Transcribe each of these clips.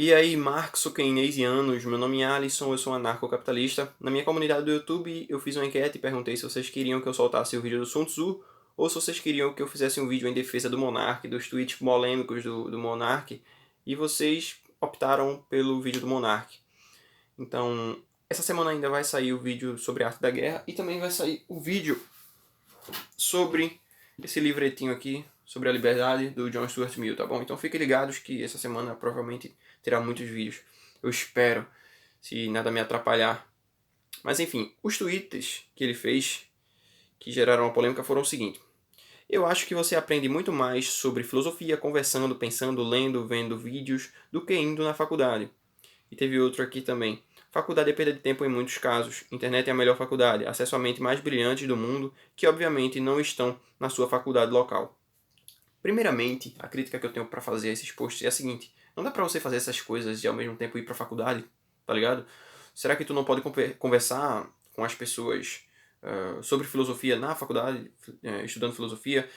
E aí, Marx keynesianos, meu nome é Alisson, eu sou um anarcocapitalista. Na minha comunidade do YouTube, eu fiz uma enquete e perguntei se vocês queriam que eu soltasse o vídeo do Sun Tzu ou se vocês queriam que eu fizesse um vídeo em defesa do Monark, dos tweets polêmicos do Monark, e vocês optaram pelo vídeo do Monark. Então, essa semana ainda vai sair o vídeo sobre a arte da guerra e também vai sair o vídeo sobre esse livretinho aqui, sobre a liberdade, do John Stuart Mill, tá bom? Então fiquem ligados que essa semana provavelmente terá muitos vídeos. Eu espero, se nada me atrapalhar. Mas enfim, os tweets que ele fez, que geraram uma polêmica, foram o seguinte. Eu acho que você aprende muito mais sobre filosofia conversando, pensando, lendo, vendo vídeos, do que indo na faculdade. E teve outro aqui também. Faculdade é perda de tempo em muitos casos. Internet é a melhor faculdade, acesso a mentes mais brilhantes do mundo, que obviamente não estão na sua faculdade local. Primeiramente, a crítica que eu tenho para fazer a esses posts é a seguinte: não dá para você fazer essas coisas e ao mesmo tempo ir para a faculdade, tá ligado? Será que tu não pode conversar com as pessoas sobre filosofia na faculdade, estudando filosofia,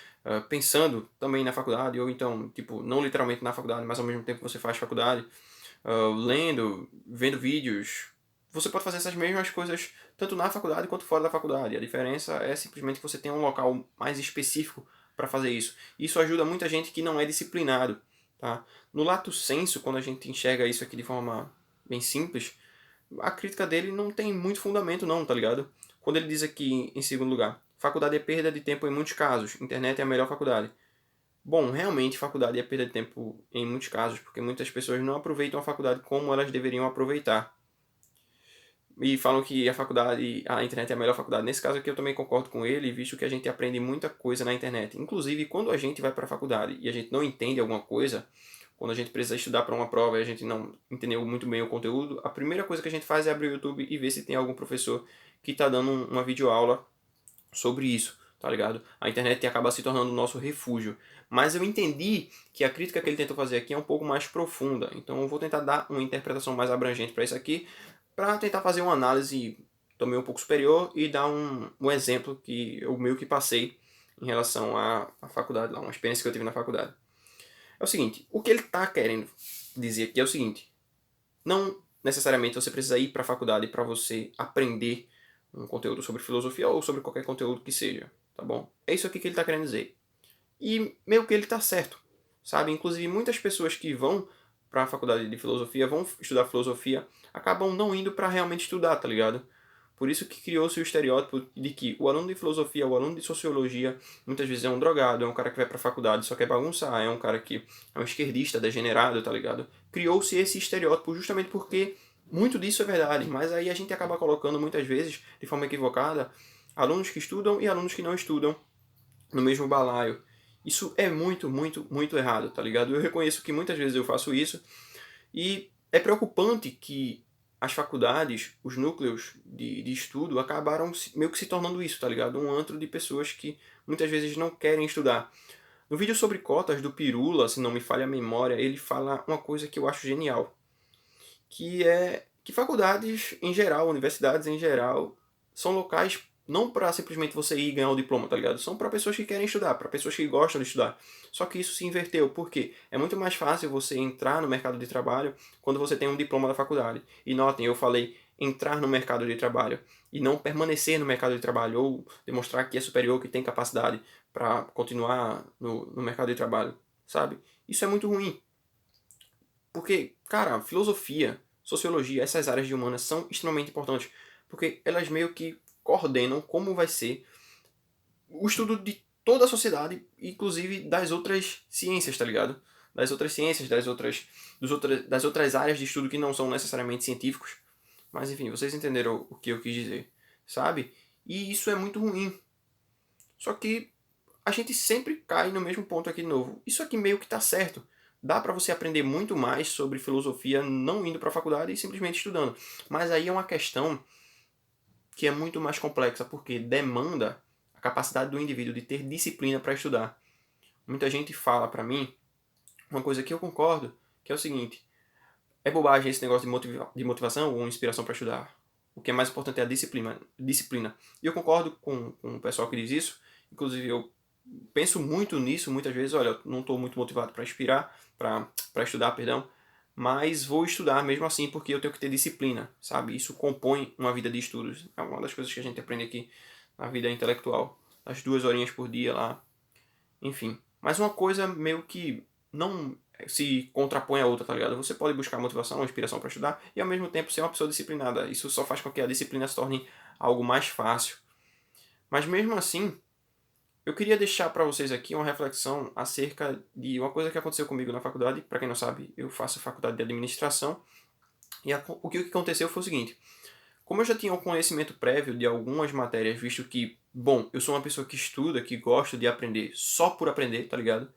pensando também na faculdade, ou então, tipo, não literalmente na faculdade, mas ao mesmo tempo você faz faculdade, lendo, vendo vídeos. Você pode fazer essas mesmas coisas tanto na faculdade quanto fora da faculdade. A diferença é simplesmente que você tem um local mais específico para fazer isso. Isso ajuda muita gente que não é disciplinado. Tá? No lato sensu, quando a gente enxerga isso aqui de forma bem simples, a crítica dele não tem muito fundamento não, tá ligado? Quando ele diz aqui, em segundo lugar, faculdade é perda de tempo em muitos casos, internet é a melhor faculdade. Bom, realmente faculdade é perda de tempo em muitos casos, porque muitas pessoas não aproveitam a faculdade como elas deveriam aproveitar. E falam que a faculdade, a internet é a melhor faculdade. Nesse caso aqui eu também concordo com ele, visto que a gente aprende muita coisa na internet. Inclusive, quando a gente vai para a faculdade e a gente não entende alguma coisa, quando a gente precisa estudar para uma prova e a gente não entendeu muito bem o conteúdo, a primeira coisa que a gente faz é abrir o YouTube e ver se tem algum professor que está dando uma videoaula sobre isso, tá ligado? A internet acaba se tornando o nosso refúgio. Mas eu entendi que a crítica que ele tentou fazer aqui é um pouco mais profunda, então eu vou tentar dar uma interpretação mais abrangente para isso aqui, para tentar fazer uma análise também um pouco superior e dar um exemplo que eu meio que passei em relação à faculdade, lá, uma experiência que eu tive na faculdade. É o seguinte, o que ele está querendo dizer aqui é o seguinte: não necessariamente você precisa ir para a faculdade para você aprender um conteúdo sobre filosofia ou sobre qualquer conteúdo que seja, tá bom? É isso aqui que ele está querendo dizer. E meio que ele está certo, sabe? Inclusive muitas pessoas que vão para a faculdade de filosofia, vão estudar filosofia, acabam não indo para realmente estudar, tá ligado? Por isso que criou-se o estereótipo de que o aluno de filosofia, o aluno de sociologia, muitas vezes é um drogado, é um cara que vai pra faculdade só quer bagunçar, é um cara que é um esquerdista degenerado, tá ligado? Criou-se esse estereótipo justamente porque muito disso é verdade, mas aí a gente acaba colocando muitas vezes, de forma equivocada, alunos que estudam e alunos que não estudam no mesmo balaio. Isso é muito, muito, muito errado, tá ligado? Eu reconheço que muitas vezes eu faço isso, e é preocupante que as faculdades, os núcleos de estudo, acabaram meio que se tornando isso, tá ligado? Um antro de pessoas que muitas vezes não querem estudar. No vídeo sobre cotas do Pirula, se não me falha a memória, ele fala uma coisa que eu acho genial, que é que faculdades em geral, universidades em geral, são locais não para simplesmente você ir ganhar o diploma, tá ligado? São para pessoas que querem estudar, para pessoas que gostam de estudar. Só que isso se inverteu, porque é muito mais fácil você entrar no mercado de trabalho quando você tem um diploma da faculdade. E notem, eu falei entrar no mercado de trabalho e não permanecer no mercado de trabalho ou demonstrar que é superior, que tem capacidade para continuar no mercado de trabalho, sabe? Isso é muito ruim, porque, cara, filosofia, sociologia, essas áreas de humanas são extremamente importantes, porque elas meio que coordenam como vai ser o estudo de toda a sociedade, inclusive das outras ciências, tá ligado? Das outras ciências, das outras áreas de estudo que não são necessariamente científicos. Mas enfim, vocês entenderam o que eu quis dizer, sabe? E isso é muito ruim. Só que a gente sempre cai no mesmo ponto aqui de novo. Isso aqui meio que tá certo. Dá para você aprender muito mais sobre filosofia não indo para a faculdade e simplesmente estudando. Mas aí é uma questão que é muito mais complexa, porque demanda a capacidade do indivíduo de ter disciplina para estudar. Muita gente fala para mim uma coisa que eu concordo, que é o seguinte: é bobagem esse negócio de motivação ou inspiração para estudar. O que é mais importante é a disciplina. E eu concordo com o pessoal que diz isso. Inclusive, eu penso muito nisso muitas vezes. Olha, eu não estou muito motivado para inspirar, para estudar, perdão. mas vou estudar mesmo assim porque eu tenho que ter disciplina, sabe? Isso compõe uma vida de estudos. É uma das coisas que a gente aprende aqui na vida intelectual. As 2 horinhas por dia lá, enfim. Mas uma coisa meio que não se contrapõe à outra, tá ligado? Você pode buscar motivação, inspiração para estudar e ao mesmo tempo ser uma pessoa disciplinada. Isso só faz com que a disciplina se torne algo mais fácil. Mas mesmo assim, eu queria deixar para vocês aqui uma reflexão acerca de uma coisa que aconteceu comigo na faculdade. Para quem não sabe, eu faço faculdade de administração. E o que aconteceu foi o seguinte: como eu já tinha um conhecimento prévio de algumas matérias, visto que, bom, eu sou uma pessoa que estuda, que gosta de aprender só por aprender, tá ligado?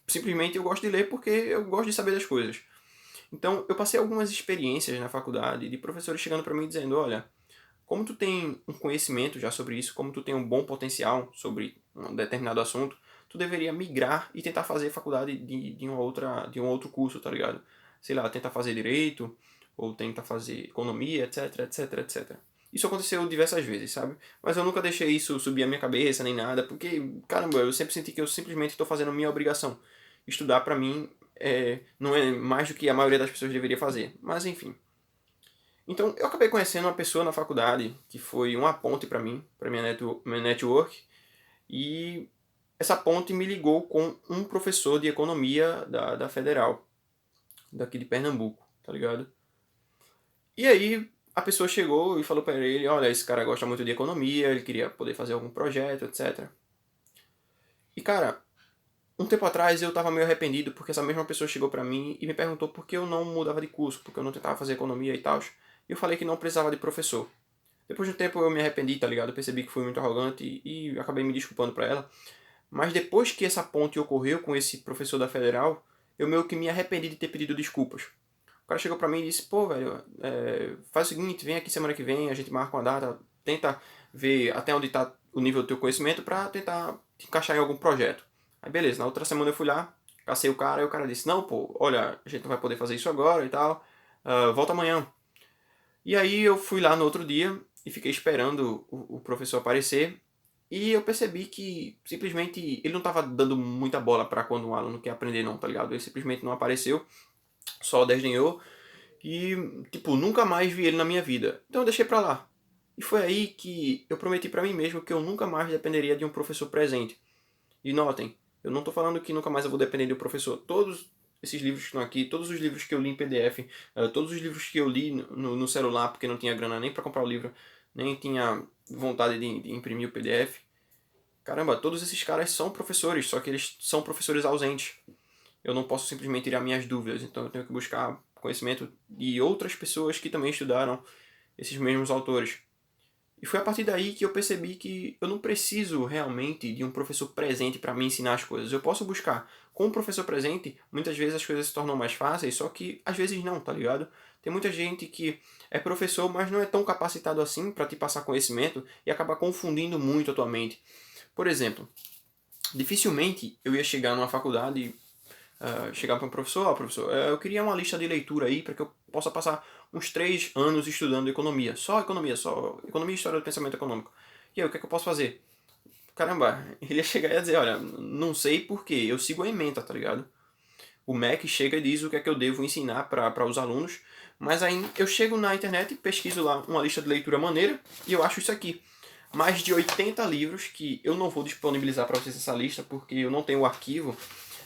Simplesmente eu gosto de ler porque eu gosto de saber das coisas. Então, eu passei algumas experiências na faculdade de professores chegando para mim dizendo: olha, como tu tem um conhecimento já sobre isso, como tu tem um bom potencial sobre um determinado assunto, tu deveria migrar e tentar fazer faculdade de um outro curso, tá ligado? Sei lá, tentar fazer direito, ou tentar fazer economia, etc, etc, etc. Isso aconteceu diversas vezes, sabe? Mas eu nunca deixei isso subir a minha cabeça nem nada, porque, caramba, eu sempre senti que eu simplesmente estou fazendo a minha obrigação. Estudar pra mim não é mais do que a maioria das pessoas deveria fazer. Mas enfim. Então, eu acabei conhecendo uma pessoa na faculdade que foi uma ponte para mim, para minha network, e essa ponte me ligou com um professor de economia da Federal, daqui de Pernambuco, tá ligado? E aí, a pessoa chegou e falou para ele: olha, esse cara gosta muito de economia, ele queria poder fazer algum projeto, etc. E cara, um tempo atrás eu tava meio arrependido porque essa mesma pessoa chegou pra mim e me perguntou por que eu não mudava de curso, porque eu não tentava fazer economia e tal. E eu falei que não precisava de professor. Depois de um tempo eu me arrependi, tá ligado? Eu percebi que fui muito arrogante e acabei me desculpando pra ela. Mas depois que essa ponte ocorreu com esse professor da Federal, eu meio que me arrependi de ter pedido desculpas. O cara chegou pra mim e disse: pô, velho, faz o seguinte, vem aqui semana que vem, a gente marca uma data, tenta ver até onde tá o nível do teu conhecimento pra tentar te encaixar em algum projeto. Aí beleza, na outra semana eu fui lá, cacei o cara e o cara disse: não, pô, olha, a gente não vai poder fazer isso agora e tal, volta amanhã. E aí eu fui lá no outro dia e fiquei esperando o professor aparecer. E eu percebi que simplesmente ele não estava dando muita bola para quando um aluno quer aprender não, tá ligado? Ele simplesmente não apareceu, só desdenhou e, tipo, nunca mais vi ele na minha vida. Então eu deixei pra lá. E foi aí que eu prometi pra mim mesmo que eu nunca mais dependeria de um professor presente. E notem, eu não estou falando que nunca mais eu vou depender de um professor. Todos esses livros que estão aqui, todos os livros que eu li em PDF, todos os livros que eu li no celular, porque não tinha grana nem para comprar o livro, nem tinha vontade de imprimir o PDF. Caramba, todos esses caras são professores, só que eles são professores ausentes. Eu não posso simplesmente tirar minhas dúvidas, então eu tenho que buscar conhecimento de outras pessoas que também estudaram esses mesmos autores. E foi a partir daí que eu percebi que eu não preciso realmente de um professor presente para me ensinar as coisas. Eu posso buscar. Com o professor presente, muitas vezes as coisas se tornam mais fáceis, só que às vezes não, tá ligado? Tem muita gente que é professor, mas não é tão capacitado assim para te passar conhecimento e acaba confundindo muito a tua mente. Por exemplo, dificilmente eu ia chegar numa faculdade chegar para um professor: ó, professor, eu queria uma lista de leitura aí para que eu possa passar uns 3 anos estudando economia. Só economia e história do pensamento econômico. E aí, o que é que eu posso fazer? Caramba, ele ia chegar e ia dizer: olha, não sei porquê, eu sigo a ementa, tá ligado? O MEC chega e diz o que é que eu devo ensinar para os alunos, mas aí eu chego na internet, pesquiso lá uma lista de leitura maneira e eu acho isso aqui. Mais de 80 livros que eu não vou disponibilizar para vocês essa lista porque eu não tenho o arquivo,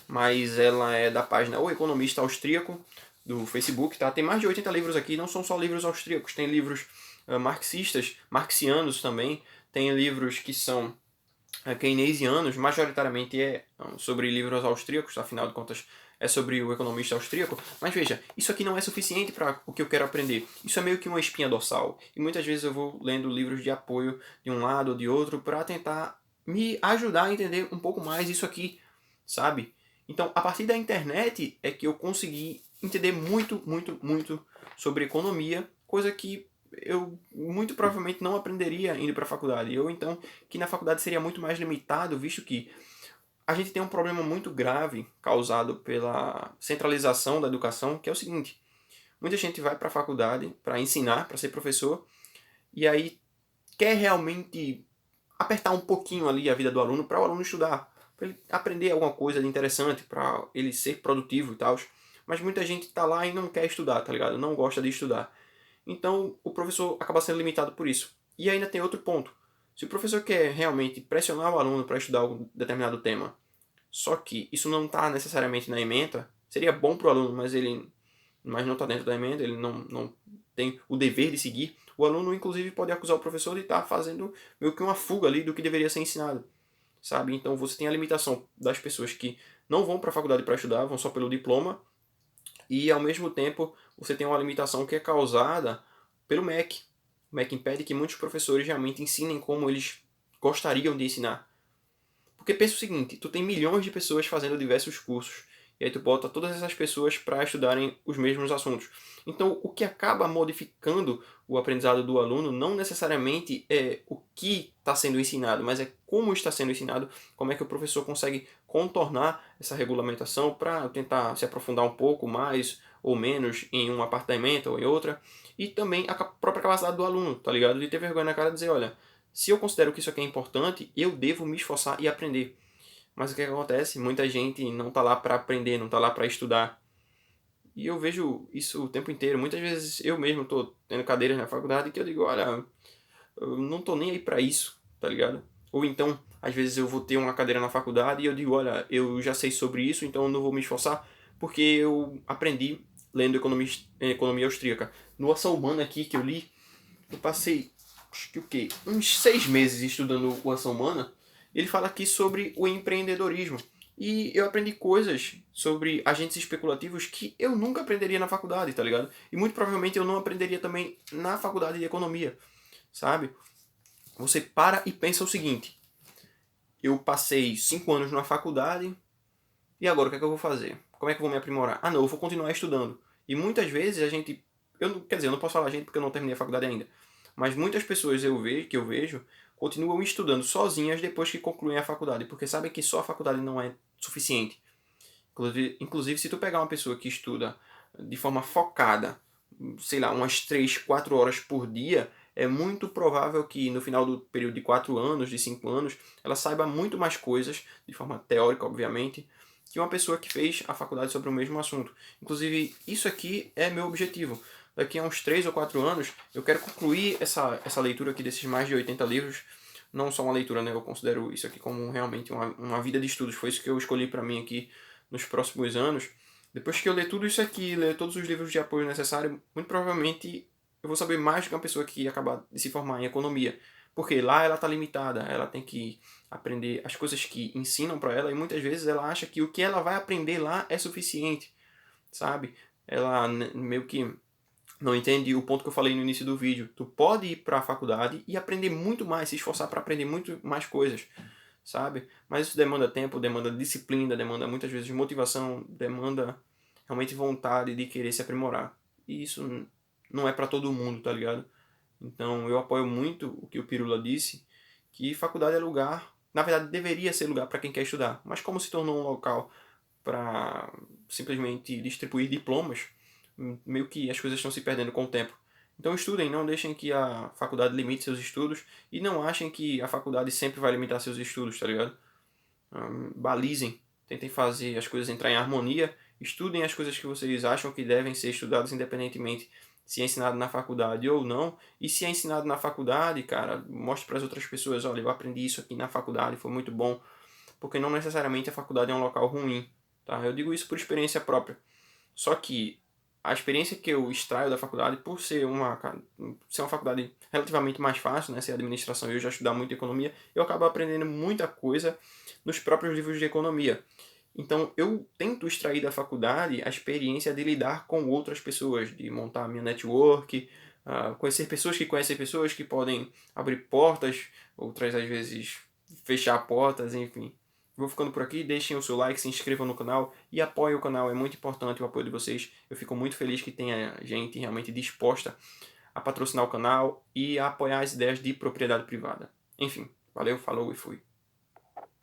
mas ela é da página O Economista Austríaco, do Facebook, tá? Tem mais de 80 livros aqui, não são só livros austríacos, tem livros marxistas, marxianos também, tem livros que são keynesianos, majoritariamente sobre livros austríacos, afinal de contas é sobre o economista austríaco, mas veja, isso aqui não é suficiente para o que eu quero aprender, isso é meio que uma espinha dorsal, e muitas vezes eu vou lendo livros de apoio de um lado ou de outro para tentar me ajudar a entender um pouco mais isso aqui, sabe? Então, a partir da internet é que eu consegui entender muito, muito, muito sobre economia, coisa que eu muito provavelmente não aprenderia indo para a faculdade. Ou então que na faculdade seria muito mais limitado, visto que a gente tem um problema muito grave causado pela centralização da educação, que é o seguinte: muita gente vai para a faculdade para ensinar, para ser professor, e aí quer realmente apertar um pouquinho ali a vida do aluno para o aluno estudar, para ele aprender alguma coisa de interessante, para ele ser produtivo e tal. mas muita gente tá lá e não quer estudar, tá ligado? Não gosta de estudar. Então, o professor acaba sendo limitado por isso. E ainda tem outro ponto. Se o professor quer realmente pressionar o aluno para estudar algum determinado tema, só que isso não está necessariamente na ementa, seria bom para o aluno, mas não está dentro da emenda, ele não tem o dever de seguir, o aluno inclusive pode acusar o professor de estar fazendo meio que uma fuga ali do que deveria ser ensinado, sabe? Então você tem a limitação das pessoas que não vão para a faculdade para estudar, vão só pelo diploma, e ao mesmo tempo você tem uma limitação que é causada pelo MEC. O MEC impede que muitos professores realmente ensinem como eles gostariam de ensinar. Porque pensa o seguinte, tu tem milhões de pessoas fazendo diversos cursos, e aí tu bota todas essas pessoas para estudarem os mesmos assuntos. Então, o que acaba modificando o aprendizado do aluno não necessariamente é o que está sendo ensinado, mas é como está sendo ensinado, como é que o professor consegue contornar essa regulamentação para tentar se aprofundar um pouco mais ou menos em uma parte da ementa ou em outra, e também a própria capacidade do aluno, tá ligado? De ter vergonha na cara e dizer, olha, se eu considero que isso aqui é importante, eu devo me esforçar e aprender. Mas o que acontece? Muita gente não está lá para aprender, não está lá para estudar. E eu vejo isso o tempo inteiro. Muitas vezes eu mesmo estou tendo cadeiras na faculdade que eu digo, olha, eu não estou nem aí para isso, tá ligado? Ou então, às vezes eu vou ter uma cadeira na faculdade e eu digo, olha, eu já sei sobre isso, então eu não vou me esforçar, porque eu aprendi lendo economia austríaca. No Ação Humana aqui que eu li, eu passei, acho que o quê? Uns 6 meses estudando o Ação Humana. Ele fala aqui sobre o empreendedorismo. E eu aprendi coisas sobre agentes especulativos que eu nunca aprenderia na faculdade, tá ligado? E muito provavelmente eu não aprenderia também na faculdade de economia, sabe? Você para e pensa o seguinte: eu passei 5 anos na faculdade e agora o que é que eu vou fazer? Como é que eu vou me aprimorar? Ah, não, eu vou continuar estudando. E muitas vezes a gente, quer dizer, eu não posso falar a gente porque eu não terminei a faculdade ainda, mas muitas pessoas que eu vejo continuam estudando sozinhas depois que concluem a faculdade, porque sabem que só a faculdade não é suficiente. Inclusive, se tu pegar uma pessoa que estuda de forma focada, sei lá, umas 3 4 horas por dia, é muito provável que no final do período de 4 anos, de 5 anos, ela saiba muito mais coisas, de forma teórica, obviamente, que uma pessoa que fez a faculdade sobre o mesmo assunto. Inclusive, isso aqui é meu objetivo. Daqui a uns 3 ou 4 anos, eu quero concluir essa leitura aqui desses mais de 80 livros. Não só uma leitura, né? Eu considero isso aqui como realmente uma vida de estudos. Foi isso que eu escolhi para mim aqui nos próximos anos. Depois que eu ler tudo isso aqui, ler todos os livros de apoio necessários, muito provavelmente eu vou saber mais do que uma pessoa que acabar de se formar em economia. Porque lá ela está limitada, ela tem que aprender as coisas que ensinam para ela e muitas vezes ela acha que o que ela vai aprender lá é suficiente, sabe? Ela meio que não entende o ponto que eu falei no início do vídeo. Tu pode ir para a faculdade e aprender muito mais, se esforçar para aprender muito mais coisas, sabe? Mas isso demanda tempo, demanda disciplina, demanda muitas vezes motivação, demanda realmente vontade de querer se aprimorar. E isso não é para todo mundo, tá ligado? Então eu apoio muito o que o Pirula disse, que faculdade é lugar, na verdade deveria ser lugar para quem quer estudar, mas como se tornou um local para simplesmente distribuir diplomas, meio que as coisas estão se perdendo com o tempo. Então estudem, não deixem que a faculdade limite seus estudos e não achem que a faculdade sempre vai limitar seus estudos, tá ligado? Balizem, tentem fazer as coisas entrar em harmonia, estudem as coisas que vocês acham que devem ser estudadas independentemente se é ensinado na faculdade ou não. E se é ensinado na faculdade, cara, mostre para as outras pessoas, olha, eu aprendi isso aqui na faculdade, foi muito bom, porque não necessariamente a faculdade é um local ruim, tá? Eu digo isso por experiência própria. Só que a experiência que eu extraio da faculdade, por ser uma faculdade relativamente mais fácil, né, ser administração e eu já estudar muito economia, eu acabo aprendendo muita coisa nos próprios livros de economia. Então eu tento extrair da faculdade a experiência de lidar com outras pessoas, de montar a minha network, conhecer pessoas que conhecem pessoas que podem abrir portas, outras às vezes fechar portas, enfim. Vou ficando por aqui, deixem o seu like, se inscrevam no canal e apoiem o canal, é muito importante o apoio de vocês. Eu fico muito feliz que tenha gente realmente disposta a patrocinar o canal e a apoiar as ideias de propriedade privada. Enfim, valeu, falou e fui.